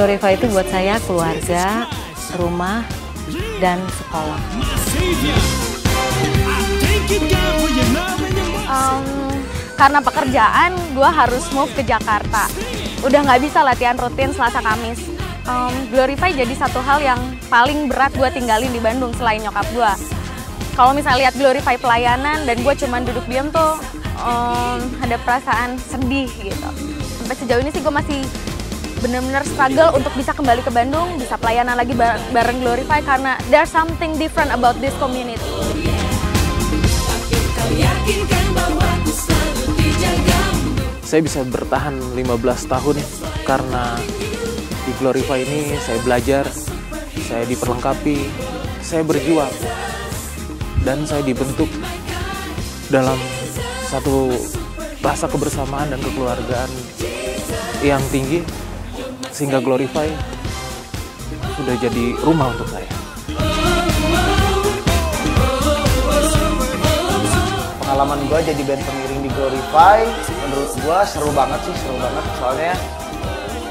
Glorify itu buat saya keluarga, rumah, dan sekolah. Karena pekerjaan, gue harus move ke Jakarta. Udah nggak bisa latihan rutin Selasa Kamis. Glorify jadi satu hal yang paling berat gue tinggalin di Bandung selain nyokap gue. Kalau misalnya lihat Glorify pelayanan dan gue cuman duduk diam tuh, ada perasaan sedih gitu. Sampai sejauh ini sih gue masih benar-benar struggle untuk bisa kembali ke Bandung, bisa pelayanan lagi bareng Glorify karena there's something different about this community. Saya bisa bertahan 15 tahun karena di Glorify ini saya belajar, saya diperlengkapi, saya berjuang, dan saya dibentuk dalam satu rasa kebersamaan dan kekeluargaan yang tinggi, sehingga Glorify sudah jadi rumah untuk saya. Pengalaman gue jadi band pengiring di Glorify, menurut gue seru banget sih, seru banget. Soalnya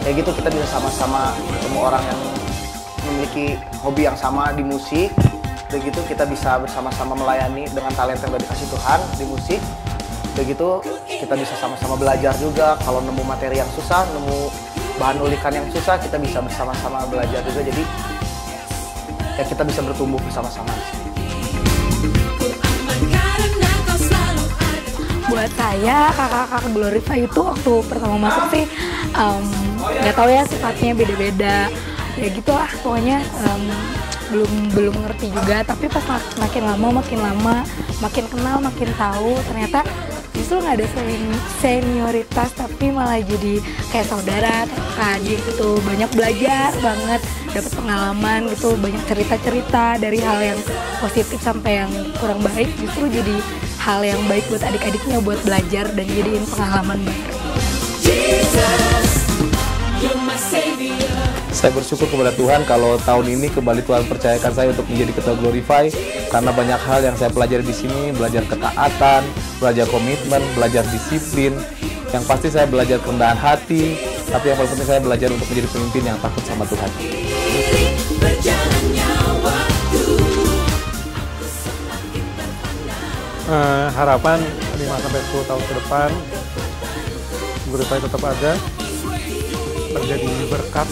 kayak gitu kita bisa sama-sama ketemu orang yang memiliki hobi yang sama di musik. Begitu kita bisa bersama-sama melayani dengan talenta yang udah dikasih Tuhan di musik. Begitu kita bisa sama-sama belajar juga. Kalau nemu materi yang susah, nemu bahan ulikan yang susah, kita bisa bersama-sama belajar juga. Jadi ya kita bisa bertumbuh bersama-sama. Buat saya kakak-kakak Glorify itu waktu pertama masuk sih nggak tahu ya, sifatnya beda-beda ya gitulah pokoknya. Belum ngerti juga, tapi pas makin lama makin kenal, makin tahu ternyata justru nggak ada senioritas, tapi malah jadi kayak saudara, kayak adik gitu. Banyak belajar banget, dapat pengalaman gitu, banyak cerita-cerita dari hal yang positif sampai yang kurang baik, justru jadi hal yang baik buat adik-adiknya buat belajar dan jadiin pengalaman baru. Saya bersyukur kepada Tuhan kalau tahun ini kembali Tuhan percayakan saya untuk menjadi ketua Glorify, karena banyak hal yang saya pelajari di sini, belajar ketaatan, belajar komitmen, belajar disiplin. Yang pasti saya belajar kerendahan hati, tapi yang paling penting saya belajar untuk menjadi pemimpin yang takut sama Tuhan. Harapan 5-10 tahun ke depan Glorify tetap ada, menjadi berkat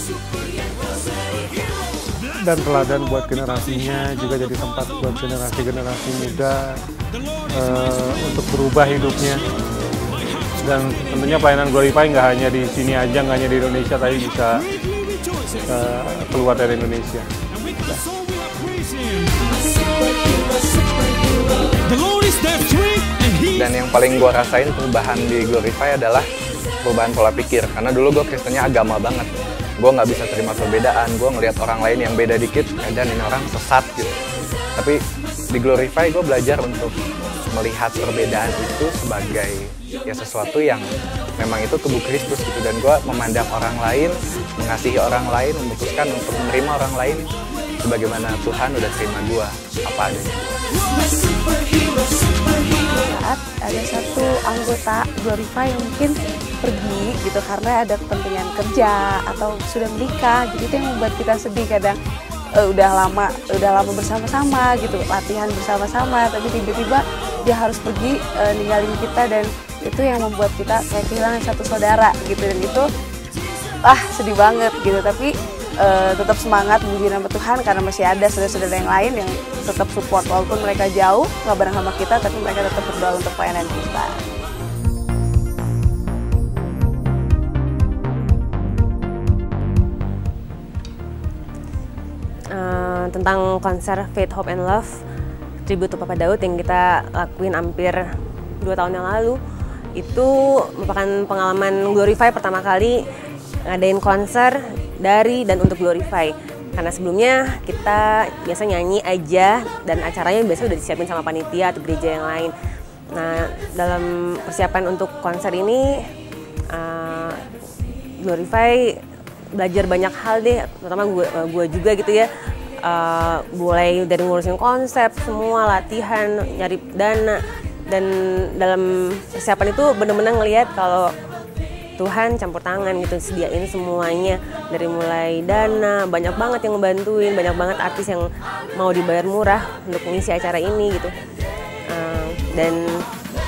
dan teladan buat generasinya, juga jadi tempat buat generasi-generasi muda untuk berubah hidupnya. Dan tentunya pelayanan Glorify nggak hanya di sini aja, nggak hanya di Indonesia, tapi bisa keluar dari Indonesia. Dan yang paling gue rasain perubahan di Glorify adalah perubahan pola pikir. Karena dulu gue Kristennya agama banget. Gue nggak bisa terima perbedaan. Gue ngelihat orang lain yang beda dikit, dan ini orang sesat gitu. Tapi di Glorify gue belajar untuk melihat perbedaan itu sebagai ya sesuatu yang memang itu tubuh Kristus gitu. Dan gue memandang orang lain, mengasihi orang lain, memutuskan untuk menerima orang lain sebagaimana Tuhan udah terima gue apa adanya. Saat ada satu anggota Glorify yang mungkin pergi gitu karena ada kepentingan kerja atau sudah menikah, jadi itu yang membuat kita sedih kadang. Udah lama bersama-sama gitu, latihan bersama-sama, tapi tiba-tiba dia harus pergi ninggalin kita, dan itu yang membuat kita kayak kehilangan satu saudara gitu. Dan itu sedih banget gitu, tapi tetap semangat puji nama Tuhan karena masih ada saudara-saudara yang lain yang tetap support walaupun mereka jauh nggak bareng sama kita, tapi mereka tetap berdoa untuk pelayanan kita. Tentang konser Faith, Hope, and Love Tribute to Papa Daud yang kita lakuin hampir 2 tahun yang lalu, itu merupakan pengalaman Glorify pertama kali ngadain konser dari dan untuk Glorify. Karena sebelumnya kita biasa nyanyi aja dan acaranya biasa udah disiapin sama panitia atau gereja yang lain. Nah, dalam persiapan untuk konser ini Glorify belajar banyak hal deh, terutama gue juga gitu ya. Mulai dari ngurusin konsep, semua latihan, nyari dana, dan dalam persiapan itu benar-benar ngelihat kalau Tuhan campur tangan gitu, sediain semuanya dari mulai dana, banyak banget yang ngebantuin, banyak banget artis yang mau dibayar murah untuk mengisi acara ini gitu. Dan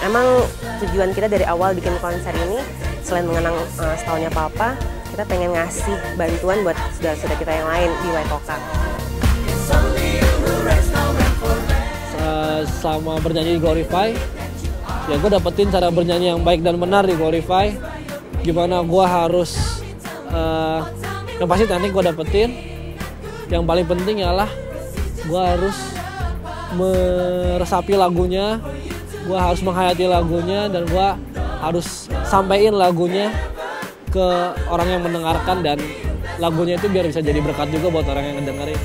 emang tujuan kita dari awal bikin konser ini selain mengenang setahunnya Papa, kita pengen ngasih bantuan buat saudara-saudara kita yang lain di Waitoka. Sama bernyanyi di Glorify, ya gue dapetin cara bernyanyi yang baik dan benar di Glorify. Gimana gue harus, yang pasti teknik gue dapetin. Yang paling penting ialah gue harus meresapi lagunya, gue harus menghayati lagunya, dan gue harus sampein lagunya ke orang yang mendengarkan, dan lagunya itu biar bisa jadi berkat juga buat orang yang ngedengerin.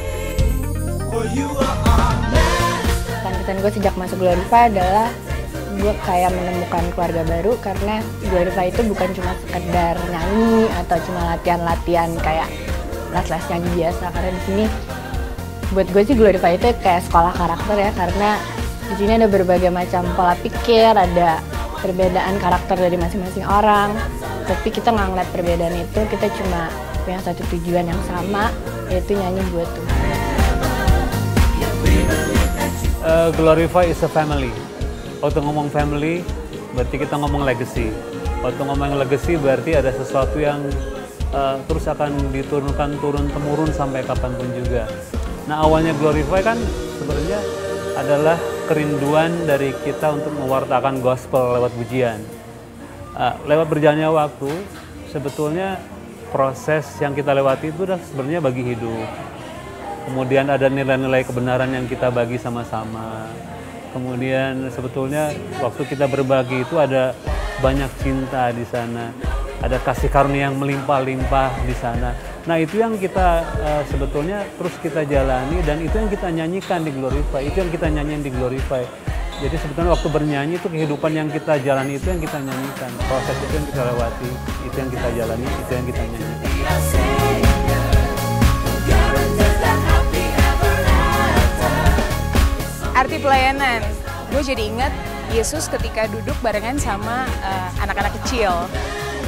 Kesan gue sejak masuk Glorify adalah gue kayak menemukan keluarga baru, karena Glorify itu bukan cuma sekedar nyanyi atau cuma latihan-latihan kayak les-les nyanyi biasa. Karena di sini buat gue sih Glorify itu kayak sekolah karakter ya, karena di sini ada berbagai macam pola pikir, ada perbedaan karakter dari masing-masing orang. Tapi kita nggak ngeliat perbedaan itu, kita cuma punya satu tujuan yang sama, yaitu nyanyi buat Tuhan. Glorify is a family. Waktu ngomong family, berarti kita ngomong legacy. Waktu ngomong legacy berarti ada sesuatu yang terus akan diturunkan turun-temurun sampai kapanpun juga. Nah, awalnya Glorify kan sebenarnya adalah kerinduan dari kita untuk mewartakan gospel lewat pujian. Lewat berjalannya waktu, sebetulnya proses yang kita lewati itu udah sebenarnya bagi hidup. Kemudian ada nilai-nilai kebenaran yang kita bagi sama-sama. Kemudian sebetulnya waktu kita berbagi itu ada banyak cinta di sana. Ada kasih karunia yang melimpah-limpah di sana. Nah, itu yang kita sebetulnya terus kita jalani, dan itu yang kita nyanyikan di Glorify. Itu yang kita nyanyiin di Glorify. Jadi sebetulnya waktu bernyanyi itu kehidupan yang kita jalani, itu yang kita nyanyikan. Proses itu yang kita lewati, itu yang kita jalani, itu yang kita nyanyikan. Arti pelayanan, gue jadi ingat Yesus ketika duduk barengan sama anak-anak kecil,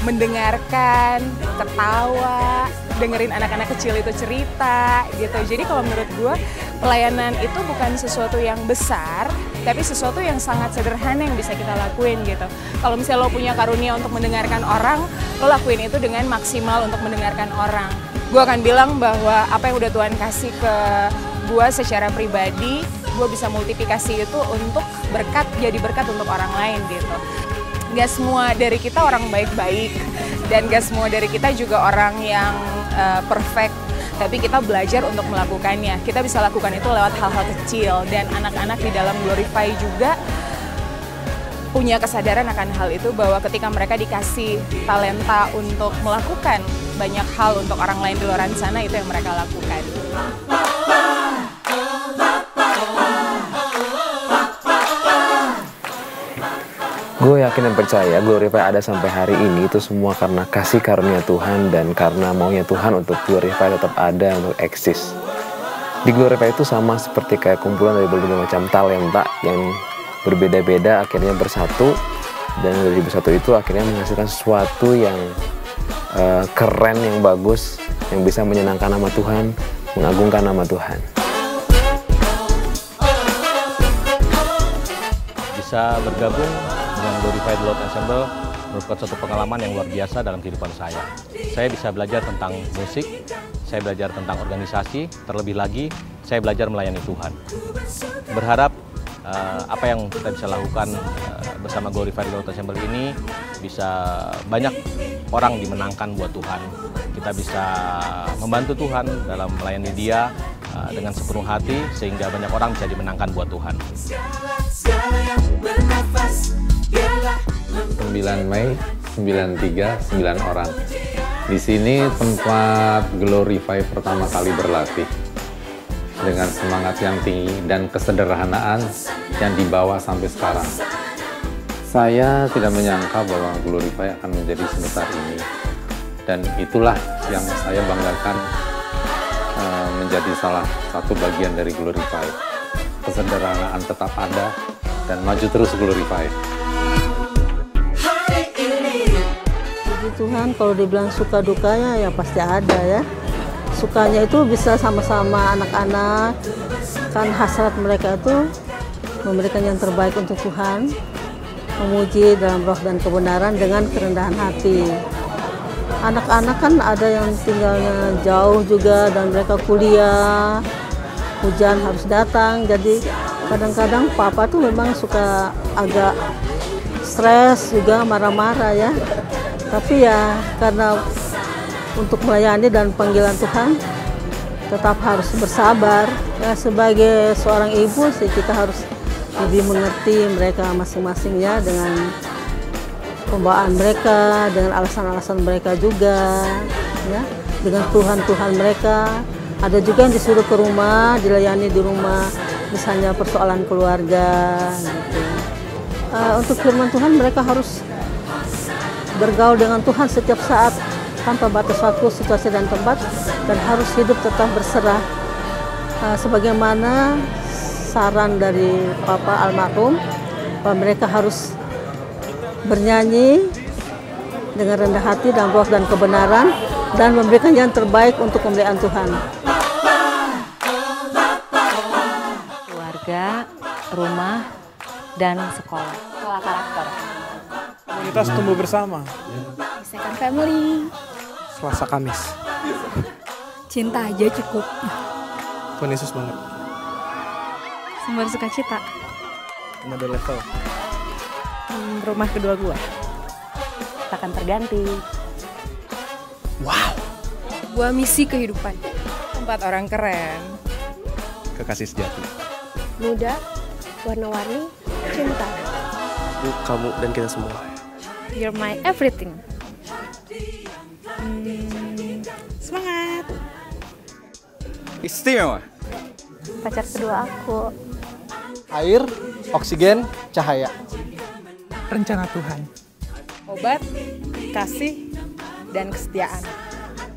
mendengarkan, ketawa, dengerin anak-anak kecil itu cerita gitu. Jadi kalau menurut gue pelayanan itu bukan sesuatu yang besar, tapi sesuatu yang sangat sederhana yang bisa kita lakuin gitu. Kalau misalnya lo punya karunia untuk mendengarkan orang, lo lakuin itu dengan maksimal untuk mendengarkan orang. Gue akan bilang bahwa apa yang udah Tuhan kasih ke gue secara pribadi, gue bisa multiplikasi itu untuk berkat, jadi berkat untuk orang lain gitu. Gak semua dari kita orang baik-baik, dan gak semua dari kita juga orang yang perfect, tapi kita belajar untuk melakukannya. Kita bisa lakukan itu lewat hal-hal kecil, dan anak-anak di dalam Glorify juga punya kesadaran akan hal itu, bahwa ketika mereka dikasih talenta untuk melakukan banyak hal untuk orang lain di luar sana, itu yang mereka lakukan. Gue yakin dan percaya Glorify ada sampai hari ini itu semua karena kasih karunia Tuhan dan karena maunya Tuhan untuk Glorify tetap ada, untuk eksis. Di Glorify itu sama seperti kayak kumpulan dari berbagai macam talenta yang berbeda-beda akhirnya bersatu, dan dari bersatu itu akhirnya menghasilkan sesuatu yang keren, yang bagus, yang bisa menyenangkan nama Tuhan, mengagungkan nama Tuhan. Bisa bergabung dengan Glorify The Lord Ensemble merupakan suatu pengalaman yang luar biasa dalam kehidupan saya. Saya bisa belajar tentang musik, saya belajar tentang organisasi, terlebih lagi saya belajar melayani Tuhan. Berharap apa yang kita bisa lakukan bersama Glorify The Lord Ensemble ini bisa banyak orang dimenangkan buat Tuhan. Kita bisa membantu Tuhan dalam melayani Dia dengan sepenuh hati, sehingga banyak orang bisa dimenangkan buat Tuhan. 9 Mei 93, 9 orang. Di sini tempat Glorify pertama kali berlatih. Dengan semangat yang tinggi dan kesederhanaan yang dibawa sampai sekarang. Saya tidak menyangka bahwa Glorify akan menjadi sebesar ini. Dan itulah yang saya banggakan menjadi salah satu bagian dari Glorify. Kesederhanaan tetap ada dan maju terus Glorify. Tuhan kalau dibilang suka dukanya ya pasti ada ya. Sukanya itu bisa sama-sama anak-anak, kan hasrat mereka itu memberikan yang terbaik untuk Tuhan, memuji dalam roh dan kebenaran dengan kerendahan hati. Anak-anak kan ada yang tinggalnya jauh juga dan mereka kuliah, hujan harus datang, jadi kadang-kadang papa tuh memang suka agak stres juga, marah-marah ya. Tapi ya karena untuk melayani dan panggilan Tuhan tetap harus bersabar. Ya sebagai seorang ibu sih kita harus lebih mengerti mereka masing-masingnya dengan pembawaan mereka, dengan alasan-alasan mereka juga, ya, dengan Tuhan mereka. Ada juga yang disuruh ke rumah, dilayani di rumah, misalnya persoalan keluarga. Gitu. Untuk firman Tuhan mereka harus bergaul dengan Tuhan setiap saat tanpa batas waktu, situasi dan tempat, dan harus hidup tetap berserah. Sebagaimana saran dari Papa almarhum, bahwa mereka harus bernyanyi dengan rendah hati dan roh dan kebenaran dan memberikan yang terbaik untuk kemuliaan Tuhan. Keluarga, rumah, dan sekolah. Sekolah karakter. Komunitas tumbuh bersama. Second family. Selasa Kamis. Cinta aja cukup. Tuhan Yesus banget. Sumber sukacita. Another level. Rumah kedua gua. Takkan terganti. Wow. Gua misi kehidupan. Tempat orang keren. Kekasih sejati. Muda, warna-warni, cinta. Kamu dan kita semua. You're my everything. Semangat. Istimewa. Pacar kedua aku. Air, oksigen, cahaya. Rencana Tuhan. Obat, kasih, dan kesetiaan.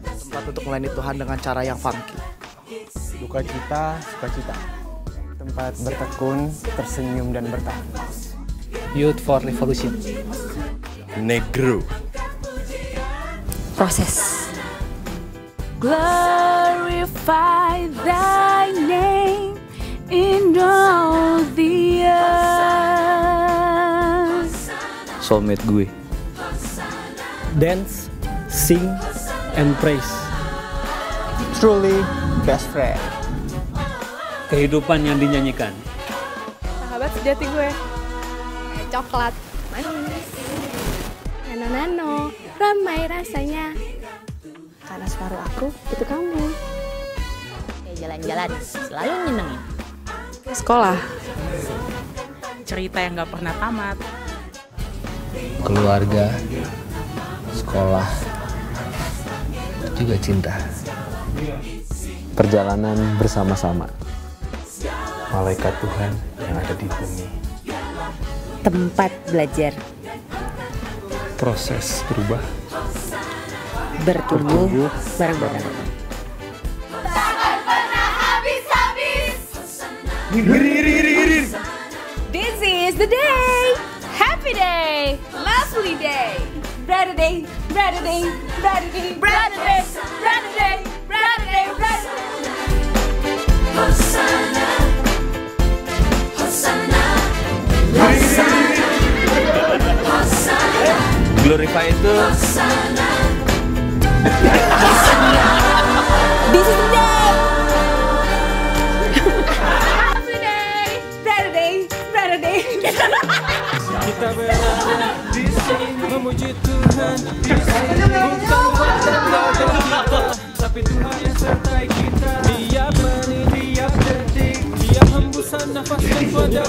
Tempat untuk melayani Tuhan dengan cara yang funky. Duka cita, sukacita. Tempat bertekun, tersenyum, dan bertahan. Youth for Revolution. Negro. Proses. Glorify thy name in all the earth. Soulmate gue. Dance, sing, and praise. Truly best friend. Kehidupan yang dinyanyikan. Sahabat sejati gue. Coklat, manis. Nano-nano, ramai rasanya. Karena separuh aku, itu kamu. Jalan-jalan, selalu nyenengin. Sekolah. Cerita yang gak pernah tamat. Keluarga, sekolah, juga cinta. Perjalanan bersama-sama. Malaikat Tuhan yang ada di bumi. Tempat belajar. Proses berubah. Bertumbuh bareng-bareng. This is the day. Happy day. Lovely day. Brighter day. Brighter day. Brighter day. Brighter day. Brighter day. Brighter day. Brighter day. Hosanna. Hosanna. Hosanna. Hosanna. Glorify itu. Hosanna. This is the day. Happy day. Brighter day. Brighter day. Kita berada di sini memuji Tuhan. Di sini bukan bertanda kita, tapi Tuhan yang sertai kita. Tiap menit, tiap detik, tiap hembusan nafas dan pada